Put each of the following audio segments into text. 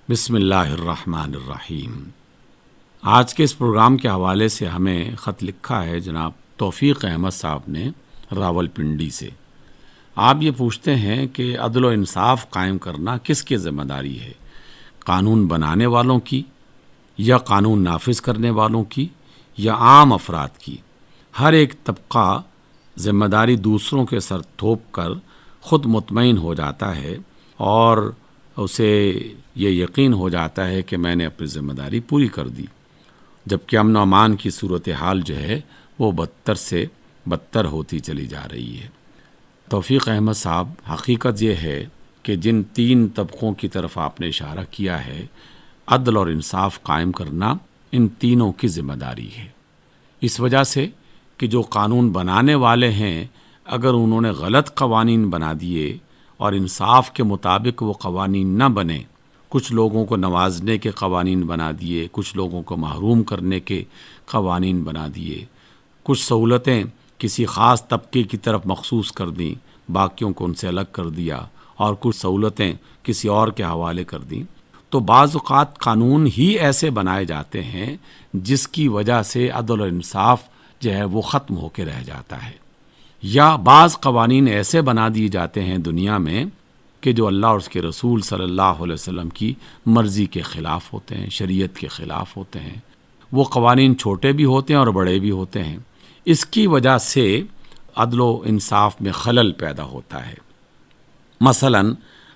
بسم اللہ الرحمن الرحیم۔ آج کے اس پروگرام کے حوالے سے ہمیں خط لکھا ہے جناب توفیق احمد صاحب نے راولپنڈی سے۔ آپ یہ پوچھتے ہیں کہ عدل و انصاف قائم کرنا کس کی ذمہ داری ہے، قانون بنانے والوں کی یا قانون نافذ کرنے والوں کی یا عام افراد کی؟ ہر ایک طبقہ ذمہ داری دوسروں کے سر تھوپ کر خود مطمئن ہو جاتا ہے اور اسے یہ یقین ہو جاتا ہے کہ میں نے اپنی ذمہ داری پوری کر دی، جبکہ امن و امان کی صورتحال جو ہے وہ بدتر سے بدتر ہوتی چلی جا رہی ہے۔ توفیق احمد صاحب، حقیقت یہ ہے کہ جن تین طبقوں کی طرف آپ نے اشارہ کیا ہے، عدل اور انصاف قائم کرنا ان تینوں کی ذمہ داری ہے۔ اس وجہ سے کہ جو قانون بنانے والے ہیں، اگر انہوں نے غلط قوانین بنا دیے اور انصاف کے مطابق وہ قوانین نہ بنے، کچھ لوگوں کو نوازنے کے قوانین بنا دیے، کچھ لوگوں کو محروم کرنے کے قوانین بنا دیے، کچھ سہولتیں کسی خاص طبقے کی طرف مخصوص کر دیں، باقیوں کو ان سے الگ کر دیا، اور کچھ سہولتیں کسی اور کے حوالے کر دیں، تو بعض اوقات قانون ہی ایسے بنائے جاتے ہیں جس کی وجہ سے عدل و انصاف جو ہے وہ ختم ہو کے رہ جاتا ہے۔ یا بعض قوانین ایسے بنا دیے جاتے ہیں دنیا میں کہ جو اللہ اور اس کے رسول صلی اللہ علیہ وسلم کی مرضی کے خلاف ہوتے ہیں، شریعت کے خلاف ہوتے ہیں۔ وہ قوانین چھوٹے بھی ہوتے ہیں اور بڑے بھی ہوتے ہیں۔ اس کی وجہ سے عدل و انصاف میں خلل پیدا ہوتا ہے۔ مثلا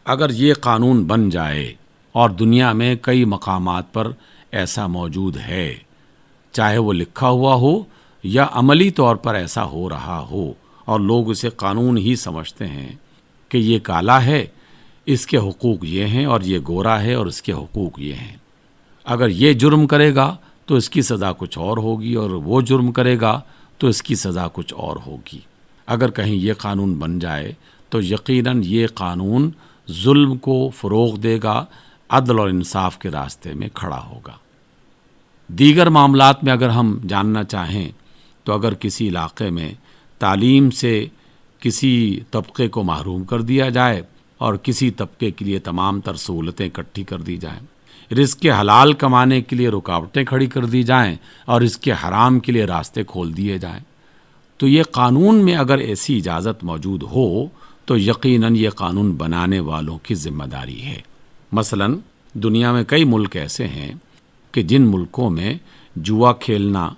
اگر یہ قانون بن جائے، اور دنیا میں کئی مقامات پر ایسا موجود ہے، چاہے وہ لکھا ہوا ہو یا عملی طور پر ایسا ہو رہا ہو، اور لوگ اسے قانون ہی سمجھتے ہیں کہ یہ کالا ہے، اس کے حقوق یہ ہیں، اور یہ گورا ہے اور اس کے حقوق یہ ہیں۔ اگر یہ جرم کرے گا تو اس کی سزا کچھ اور ہوگی، اور وہ جرم کرے گا تو اس کی سزا کچھ اور ہوگی۔ اگر کہیں یہ قانون بن جائے تو یقیناً یہ قانون ظلم کو فروغ دے گا، عدل اور انصاف کے راستے میں کھڑا ہوگا۔ دیگر معاملات میں اگر ہم جاننا چاہیں تو اگر کسی علاقے میں تعلیم سے کسی طبقے کو محروم کر دیا جائے اور کسی طبقے کے لیے تمام تر سہولتیں اکٹھی کر دی جائیں، رزق حلال کمانے کے لیے رکاوٹیں کھڑی کر دی جائیں اور رزق حرام کے لیے راستے کھول دیے جائیں، تو یہ قانون میں اگر ایسی اجازت موجود ہو تو یقیناً یہ قانون بنانے والوں کی ذمہ داری ہے۔ مثلا دنیا میں کئی ملک ایسے ہیں کہ جن ملکوں میں جوا کھیلنا،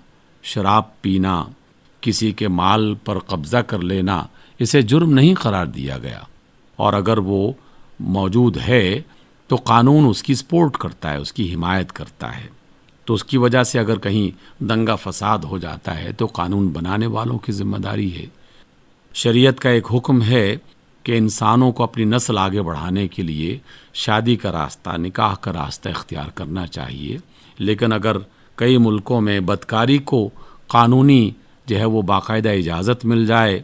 شراب پینا، کسی کے مال پر قبضہ کر لینا، اسے جرم نہیں قرار دیا گیا، اور اگر وہ موجود ہے تو قانون اس کی سپورٹ کرتا ہے، اس کی حمایت کرتا ہے۔ تو اس کی وجہ سے اگر کہیں دنگا فساد ہو جاتا ہے تو قانون بنانے والوں کی ذمہ داری ہے۔ شریعت کا ایک حکم ہے کہ انسانوں کو اپنی نسل آگے بڑھانے کے لیے شادی کا راستہ، نکاح کا راستہ اختیار کرنا چاہیے، لیکن اگر کئی ملکوں میں بدکاری کو قانونی جو ہے وہ باقاعدہ اجازت مل جائے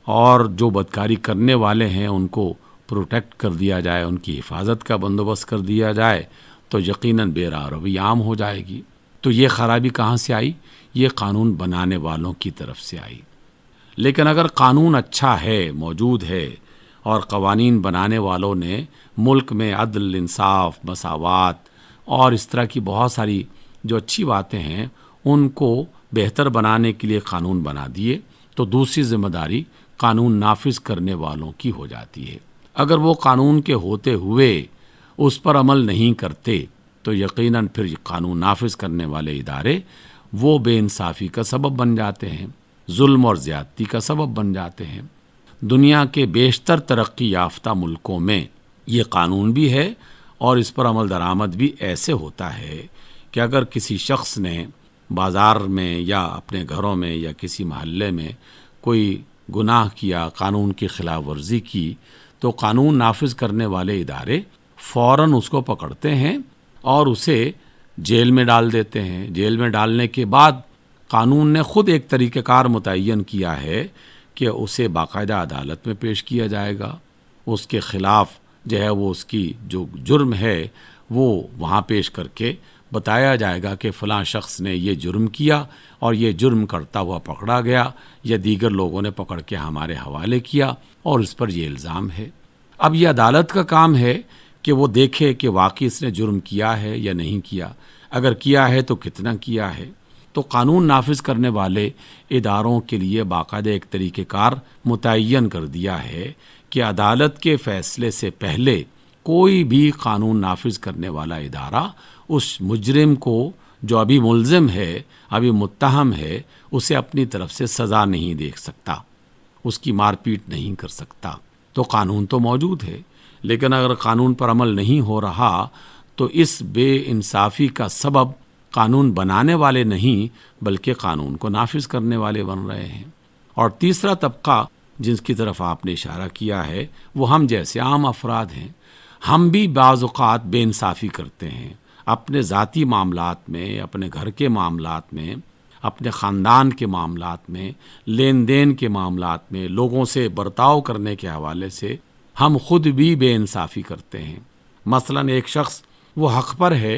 اور جو بدکاری کرنے والے ہیں ان کو پروٹیکٹ کر دیا جائے، ان کی حفاظت کا بندوبست کر دیا جائے، تو یقیناً بے روی عام ہو جائے گی۔ تو یہ خرابی کہاں سے آئی؟ یہ قانون بنانے والوں کی طرف سے آئی۔ لیکن اگر قانون اچھا ہے، موجود ہے، اور قوانین بنانے والوں نے ملک میں عدل، انصاف، مساوات اور اس طرح کی بہت ساری جو اچھی باتیں ہیں ان کو بہتر بنانے کے لیے قانون بنا دیے، تو دوسری ذمہ داری قانون نافذ کرنے والوں کی ہو جاتی ہے۔ اگر وہ قانون کے ہوتے ہوئے اس پر عمل نہیں کرتے تو یقیناً پھر قانون نافذ کرنے والے ادارے وہ بے انصافی کا سبب بن جاتے ہیں، ظلم اور زیادتی کا سبب بن جاتے ہیں۔ دنیا کے بیشتر ترقی یافتہ ملکوں میں یہ قانون بھی ہے، اور اس پر عمل درآمد بھی ایسے ہوتا ہے کہ اگر کسی شخص نے بازار میں یا اپنے گھروں میں یا کسی محلے میں کوئی گناہ کیا، قانون کی خلاف ورزی کی، تو قانون نافذ کرنے والے ادارے فوراً اس کو پکڑتے ہیں اور اسے جیل میں ڈال دیتے ہیں۔ جیل میں ڈالنے کے بعد قانون نے خود ایک طریقہ کار متعین کیا ہے کہ اسے باقاعدہ عدالت میں پیش کیا جائے گا، اس کے خلاف جو ہے وہ اس کی جو جرم ہے وہ وہاں پیش کر کے بتایا جائے گا کہ فلاں شخص نے یہ جرم کیا اور یہ جرم کرتا ہوا پکڑا گیا، یا دیگر لوگوں نے پکڑ کے ہمارے حوالے کیا اور اس پر یہ الزام ہے۔ اب یہ عدالت کا کام ہے کہ وہ دیکھے کہ واقعی اس نے جرم کیا ہے یا نہیں کیا، اگر کیا ہے تو کتنا کیا ہے۔ تو قانون نافذ کرنے والے اداروں کے لیے باقاعدہ ایک طریقہ کار متعین کر دیا ہے کہ عدالت کے فیصلے سے پہلے کوئی بھی قانون نافذ کرنے والا ادارہ اس مجرم کو جو ابھی ملزم ہے، ابھی متہم ہے، اسے اپنی طرف سے سزا نہیں دے سکتا، اس کی مار پیٹ نہیں کر سکتا۔ تو قانون تو موجود ہے، لیکن اگر قانون پر عمل نہیں ہو رہا تو اس بے انصافی کا سبب قانون بنانے والے نہیں بلکہ قانون کو نافذ کرنے والے بن رہے ہیں۔ اور تیسرا طبقہ جس کی طرف آپ نے اشارہ کیا ہے وہ ہم جیسے عام افراد ہیں۔ ہم بھی بعض اوقات بے انصافی کرتے ہیں اپنے ذاتی معاملات میں، اپنے گھر کے معاملات میں، اپنے خاندان کے معاملات میں، لین دین کے معاملات میں، لوگوں سے برتاؤ کرنے کے حوالے سے ہم خود بھی بے انصافی کرتے ہیں۔ مثلا ایک شخص وہ حق پر ہے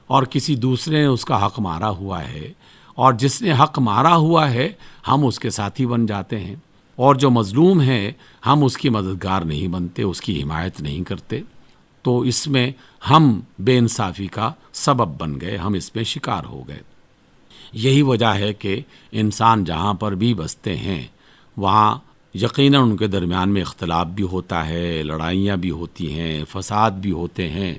اور کسی دوسرے نے اس کا حق مارا ہوا ہے، اور جس نے حق مارا ہوا ہے ہم اس کے ساتھی بن جاتے ہیں، اور جو مظلوم ہے ہم اس کی مددگار نہیں بنتے، اس کی حمایت نہیں کرتے۔ تو اس میں ہم بے انصافی کا سبب بن گئے، ہم اس میں شکار ہو گئے۔ یہی وجہ ہے کہ انسان جہاں پر بھی بستے ہیں وہاں یقیناً ان کے درمیان میں اختلاف بھی ہوتا ہے، لڑائیاں بھی ہوتی ہیں، فساد بھی ہوتے ہیں۔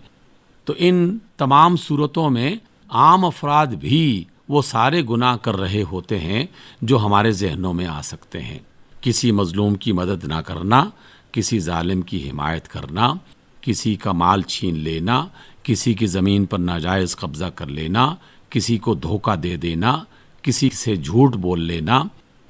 تو ان تمام صورتوں میں عام افراد بھی وہ سارے گناہ کر رہے ہوتے ہیں جو ہمارے ذہنوں میں آ سکتے ہیں۔ کسی مظلوم کی مدد نہ کرنا، کسی ظالم کی حمایت کرنا، کسی کا مال چھین لینا، کسی کی زمین پر ناجائز قبضہ کر لینا، کسی کو دھوکہ دے دینا، کسی سے جھوٹ بول لینا،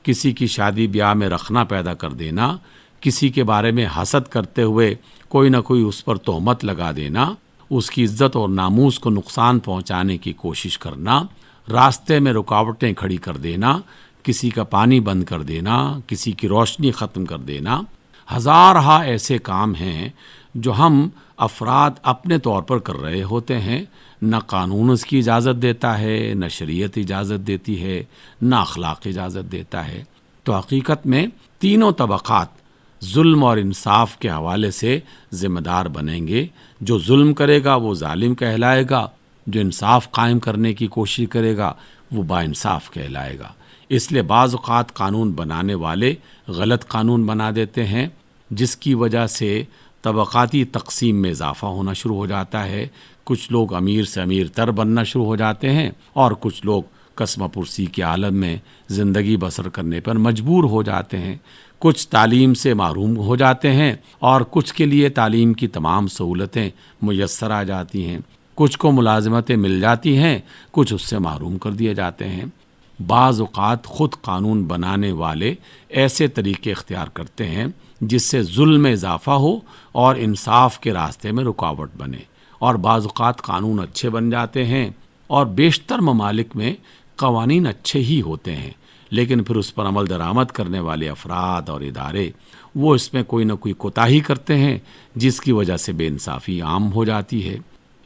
کسی کی شادی بیاہ میں رخنہ پیدا کر دینا، کسی کے بارے میں حسد کرتے ہوئے کوئی نہ کوئی اس پر تہمت لگا دینا، اس کی عزت اور ناموس کو نقصان پہنچانے کی کوشش کرنا، راستے میں رکاوٹیں کھڑی کر دینا، کسی کا پانی بند کر دینا، کسی کی روشنی ختم کر دینا، ہزارہا ایسے کام ہیں جو ہم افراد اپنے طور پر کر رہے ہوتے ہیں۔ نہ قانون اس کی اجازت دیتا ہے، نہ شریعت اجازت دیتی ہے، نہ اخلاق اجازت دیتا ہے۔ تو حقیقت میں تینوں طبقات ظلم اور انصاف کے حوالے سے ذمہ دار بنیں گے۔ جو ظلم کرے گا وہ ظالم کہلائے گا، جو انصاف قائم کرنے کی کوشش کرے گا وہ با انصاف کہلائے گا۔ اس لیے بعض اوقات قانون بنانے والے غلط قانون بنا دیتے ہیں، جس کی وجہ سے طبقاتی تقسیم میں اضافہ ہونا شروع ہو جاتا ہے۔ کچھ لوگ امیر سے امیر تر بننا شروع ہو جاتے ہیں، اور کچھ لوگ قسمہ پرسی کے عالم میں زندگی بسر کرنے پر مجبور ہو جاتے ہیں۔ کچھ تعلیم سے محروم ہو جاتے ہیں، اور کچھ کے لیے تعلیم کی تمام سہولتیں میسر آ جاتی ہیں۔ کچھ کو ملازمتیں مل جاتی ہیں، کچھ اس سے محروم کر دیے جاتے ہیں۔ بعض اوقات خود قانون بنانے والے ایسے طریقے اختیار کرتے ہیں جس سے ظلم میں اضافہ ہو اور انصاف کے راستے میں رکاوٹ بنے، اور بعض اوقات قانون اچھے بن جاتے ہیں، اور بیشتر ممالک میں قوانین اچھے ہی ہوتے ہیں، لیکن پھر اس پر عمل درآمد کرنے والے افراد اور ادارے وہ اس میں کوئی نہ کوئی کوتاہی کرتے ہیں، جس کی وجہ سے بے انصافی عام ہو جاتی ہے۔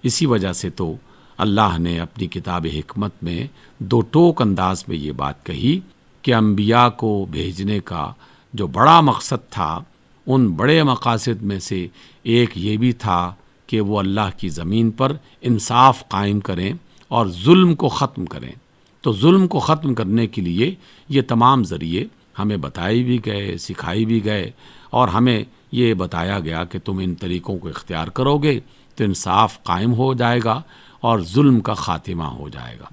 اسی وجہ سے تو اللہ نے اپنی کتاب حکمت میں دو ٹوک انداز میں یہ بات کہی کہ انبیاء کو بھیجنے کا جو بڑا مقصد تھا، ان بڑے مقاصد میں سے ایک یہ بھی تھا کہ وہ اللہ کی زمین پر انصاف قائم کریں اور ظلم کو ختم کریں۔ تو ظلم کو ختم کرنے کے لیے یہ تمام ذریعے ہمیں بتائے بھی گئے، سکھائی بھی گئے، اور ہمیں یہ بتایا گیا کہ تم ان طریقوں کو اختیار کرو گے تو انصاف قائم ہو جائے گا اور ظلم کا خاتمہ ہو جائے گا۔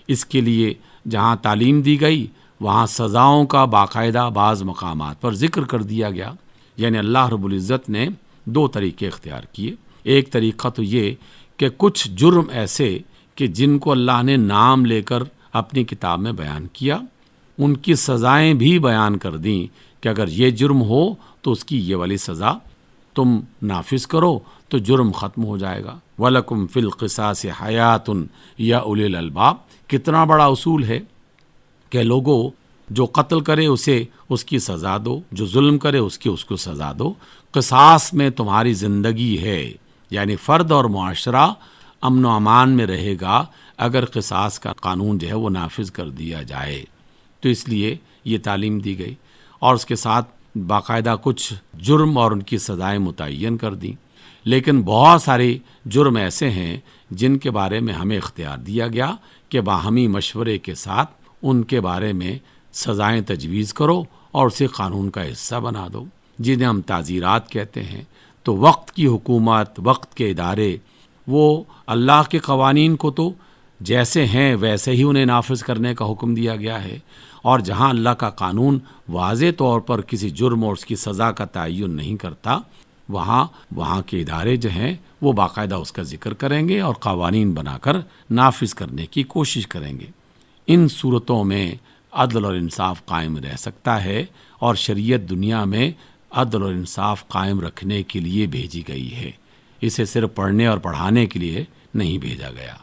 اس کے لیے جہاں تعلیم دی گئی وہاں سزاؤں کا باقاعدہ بعض مقامات پر ذکر کر دیا گیا۔ یعنی اللہ رب العزت نے دو طریقے اختیار کیے۔ ایک طریقہ تو یہ کہ کچھ جرم ایسے کہ جن کو اللہ نے نام لے کر اپنی کتاب میں بیان کیا، ان کی سزائیں بھی بیان کر دیں کہ اگر یہ جرم ہو تو اس کی یہ والی سزا تم نافذ کرو تو جرم ختم ہو جائے گا۔ وَلَكُمْ فِي الْقِصَاصِ حَيَاتٌ يَا أُولِي الْأَلْبَابِ۔ کتنا بڑا اصول ہے کہ لوگوں جو قتل کرے اسے اس کی سزا دو، جو ظلم کرے اس کو سزا دو۔ قصاص میں تمہاری زندگی ہے، یعنی فرد اور معاشرہ امن و امان میں رہے گا اگر قصاص کا قانون جو ہے وہ نافذ کر دیا جائے۔ تو اس لیے یہ تعلیم دی گئی، اور اس کے ساتھ باقاعدہ کچھ جرم اور ان کی سزائیں متعین کر دیں۔ لیکن بہت سارے جرم ایسے ہیں جن کے بارے میں ہمیں اختیار دیا گیا کہ باہمی مشورے کے ساتھ ان کے بارے میں سزائیں تجویز کرو اور اسے قانون کا حصہ بنا دو، جنہیں ہم تعزیرات کہتے ہیں۔ تو وقت کی حکومت، وقت کے ادارے، وہ اللہ کے قوانین کو تو جیسے ہیں ویسے ہی انہیں نافذ کرنے کا حکم دیا گیا ہے، اور جہاں اللہ کا قانون واضح طور پر کسی جرم اور اس کی سزا کا تعین نہیں کرتا، وہاں کے ادارے جو ہیں وہ باقاعدہ اس کا ذکر کریں گے اور قوانین بنا کر نافذ کرنے کی کوشش کریں گے۔ ان صورتوں میں عدل اور انصاف قائم رہ سکتا ہے، اور شریعت دنیا میں عدل اور انصاف قائم رکھنے کے لیے بھیجی گئی ہے، اسے صرف پڑھنے اور پڑھانے کے لیے نہیں بھیجا گیا۔